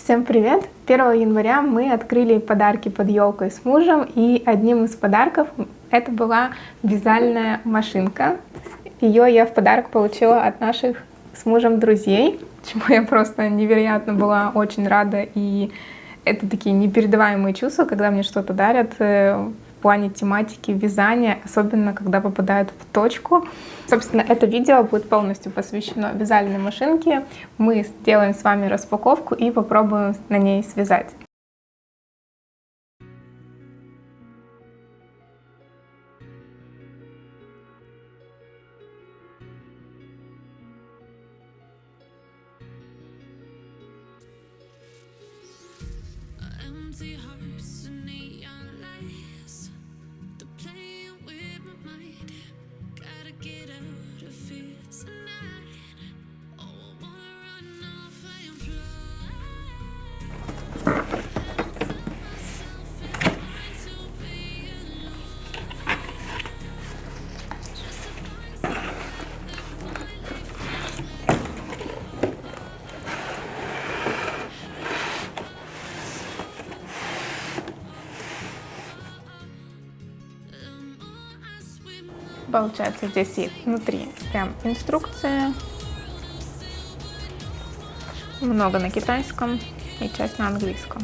Всем привет! 1 января мы открыли подарки под елкой с мужем, и одним из подарков это была вязальная машинка. Ее я в подарок получила от наших с мужем друзей, чему я просто невероятно была очень рада, и это такие непередаваемые чувства, когда мне что-то дарят в плане тематики вязания, особенно когда попадают в точку. Собственно, это видео будет полностью посвящено вязальной машинке. Мы сделаем с вами распаковку и попробуем на ней связать. Получается, здесь есть внутри прям инструкция, много на китайском и часть на английском.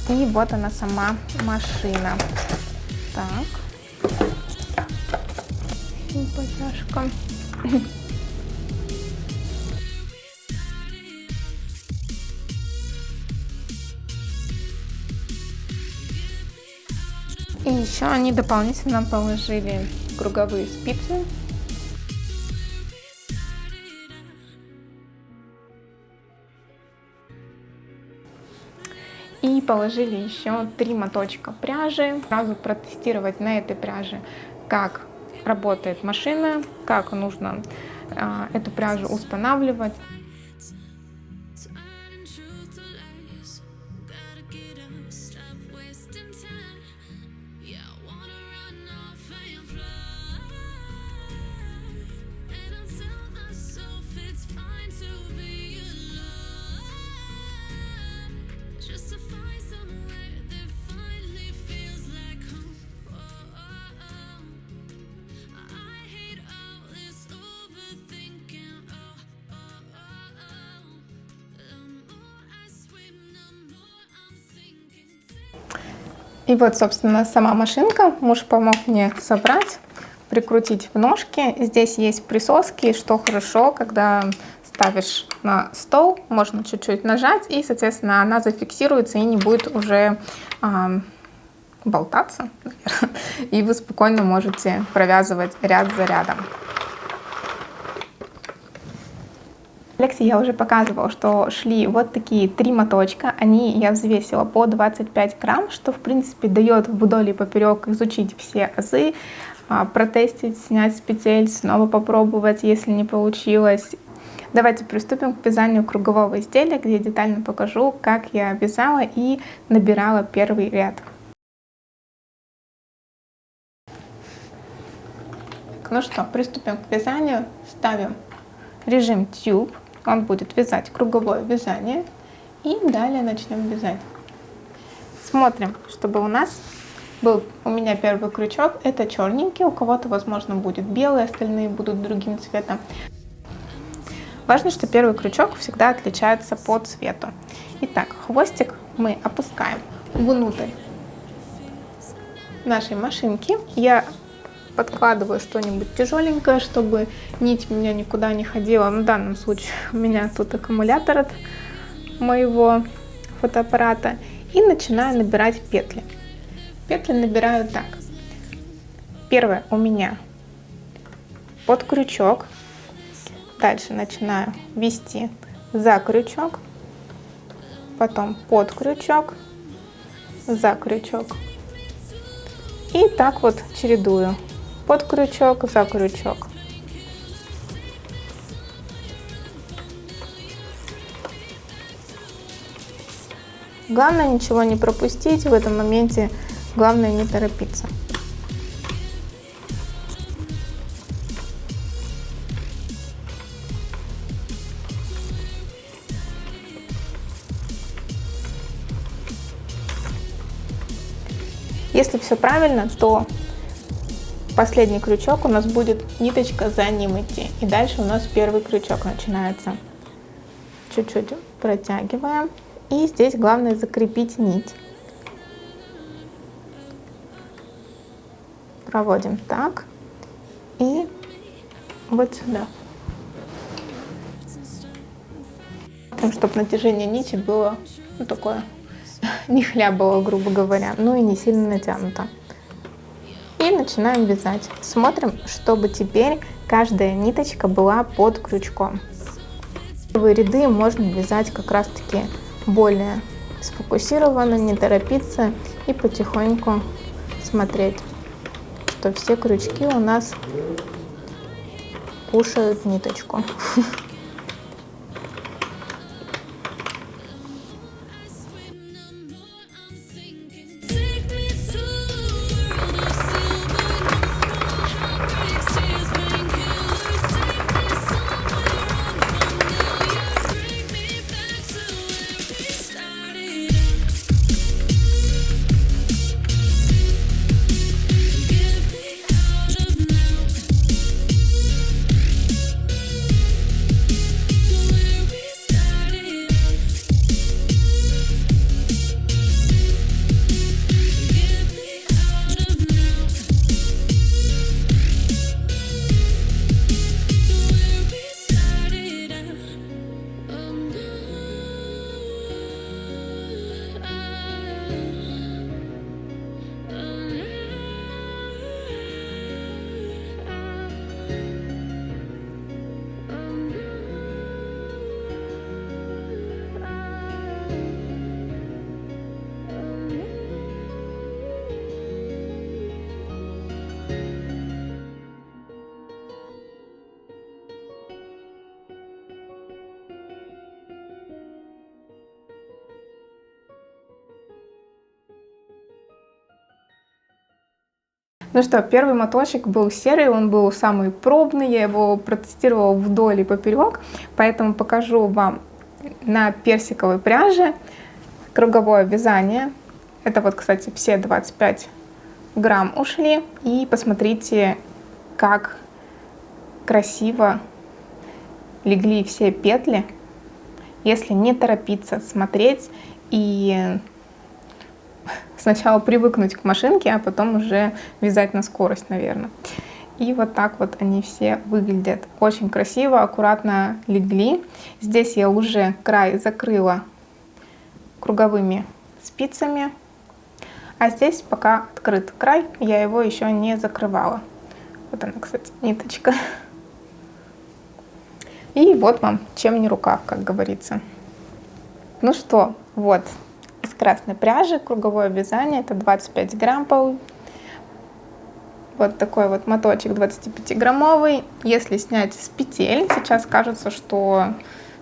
И вот она сама машина. Так. И потяжка. И еще они дополнительно положили круговые спицы. И положили еще 3 моточка пряжи. Сразу протестировать на этой пряже, как работает машина, как нужно эту пряжу устанавливать. И вот, собственно, сама машинка. Муж помог мне собрать, прикрутить в ножки. Здесь есть присоски, что хорошо, когда ставишь на стол, можно чуть-чуть нажать, и, соответственно, она зафиксируется и не будет уже болтаться, наверное. И вы спокойно можете провязывать ряд за рядом. В лекции я уже показывала, что шли вот такие 3 моточка. Они я взвесила по 25 грамм, что в принципе дает вдоль и поперек изучить все азы, протестить, снять с петель, снова попробовать, если не получилось. Давайте приступим к вязанию кругового изделия, где я детально покажу, как я вязала и набирала первый ряд. Ну что, приступим к вязанию. Ставим режим тюб. Он будет вязать круговое вязание. И далее начнем вязать. Смотрим, чтобы у нас был у меня первый крючок. Это черненький. У кого-то, возможно, будет белый, остальные будут другим цветом. Важно, что первый крючок всегда отличается по цвету. Итак, хвостик мы опускаем внутрь нашей машинки. Я подкладываю что-нибудь тяжеленькое, чтобы нить у меня никуда не ходила. В данном случае у меня тут аккумулятор от моего фотоаппарата. И начинаю набирать петли. Петли набираю так. Первое у меня под крючок. Дальше начинаю вести за крючок. Потом под крючок, за крючок. И так вот чередую. Под крючок, за крючок. Главное ничего не пропустить в этом моменте, главное не торопиться. Если все правильно, то последний крючок у нас будет ниточка за ним идти. И дальше у нас первый крючок начинается. Чуть-чуть протягиваем. И здесь главное закрепить нить. Проводим так. И вот сюда. Чтобы натяжение нити было такое, не хлябало, грубо говоря, ну и не сильно натянуто. И начинаем вязать. Смотрим, чтобы теперь каждая ниточка была под крючком. Первые ряды можно вязать как раз таки более сфокусированно, не торопиться и потихоньку смотреть, что все крючки у нас кушают ниточку. Ну что, первый моточек был серый, он был самый пробный, я его протестировала вдоль и поперек, поэтому покажу вам на персиковой пряже круговое вязание. Это вот, кстати, все 25 грамм ушли, и посмотрите, как красиво легли все петли, если не торопиться смотреть и сначала привыкнуть к машинке, а потом уже вязать на скорость, наверное. И вот так вот они все выглядят. Очень красиво, аккуратно легли. Здесь я уже край закрыла круговыми спицами, а здесь пока открыт край, я его еще не закрывала. Вот она, кстати, ниточка. И вот вам, чем не рукав, как говорится. Ну что, вот. Из красной пряжи круговое вязание, это 25 грамм. Вот такой вот моточек 25-граммовый. Если снять с петель, сейчас кажется, что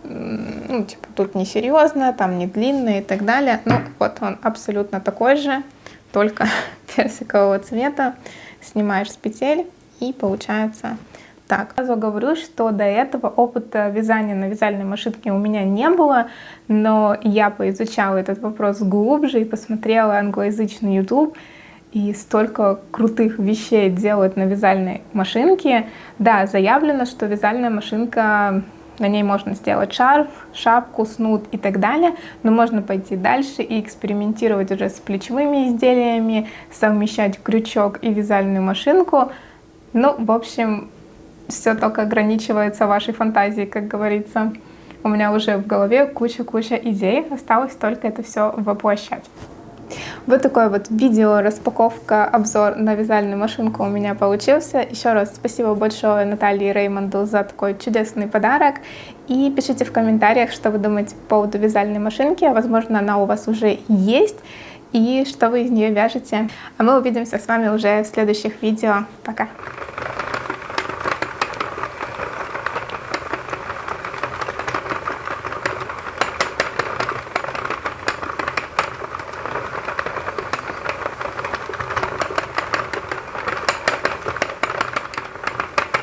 ну, типа, тут не серьезно, там не длинный и так далее. Ну вот он абсолютно такой же, только персикового цвета. Снимаешь с петель и получается так. Сразу говорю, что до этого опыта вязания на вязальной машинке у меня не было, но я поизучала этот вопрос глубже и посмотрела англоязычный YouTube, и столько крутых вещей делают на вязальной машинке. Да, заявлено, что вязальная машинка, на ней можно сделать шарф, шапку, снуд и так далее, но можно пойти дальше и экспериментировать уже с плечевыми изделиями, совмещать крючок и вязальную машинку. Ну, в общем, все только ограничивается вашей фантазией, как говорится. У меня уже в голове куча идей, осталось только это все воплощать. Вот такой вот видео, распаковка, обзор на вязальную машинку у меня получился. Еще раз спасибо большое Наталье Реймонду за такой чудесный подарок. И пишите в комментариях, что вы думаете по поводу вязальной машинки. Возможно, она у вас уже есть. И что вы из нее вяжете. А мы увидимся с вами уже в следующих видео. Пока!